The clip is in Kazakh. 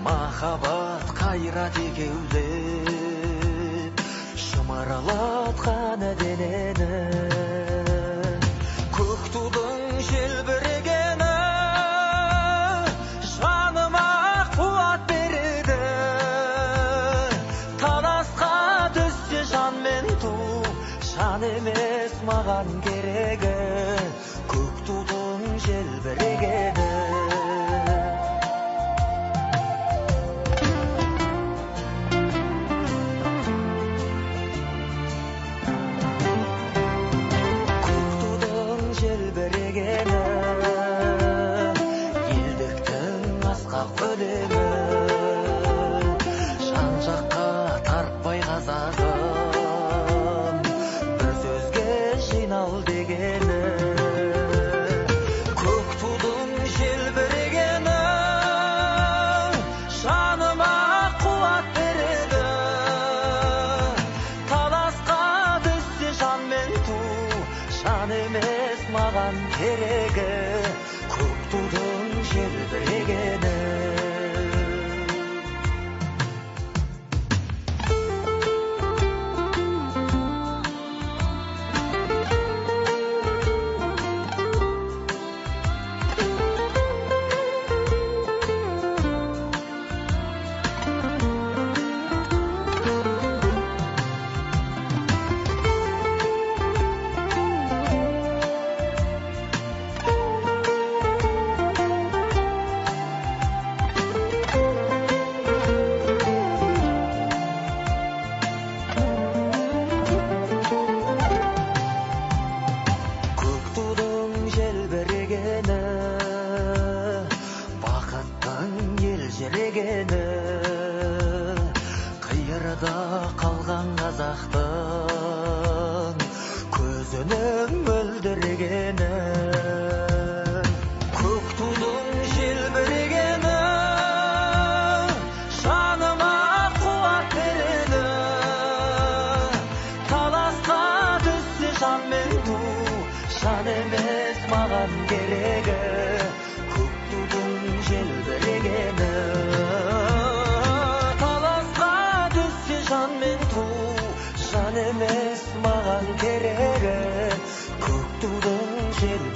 Махаббат қайрат екеулеп шымырлатқан денені, көк тудың желбірегені жаныма қуат береді. Таласқа түссе жан мен ту, жан емес маған керегі, көк тудың желбірегені. Елдіктің асқақ өлеңі, жан жаққа тарпай қазағым, бір сөзге жинал дегені, көк тудың желбірегені жаныма қуат береді. Таласқа түссе жан мен ту, жан емес маған керегі, көк тудың желбірегені. Бақыттың елжірегені, қиырда қалған қазақтың көзінің мөлдірегені, көк тудың желбірегені жаныма қуат береді. Таласқа түссе жан мен ту, жан емес маған керегі, көк тудың желбірегені. Таласқа түссе жан мен ту, жан емес маған керегі, көк тудың желбірегені.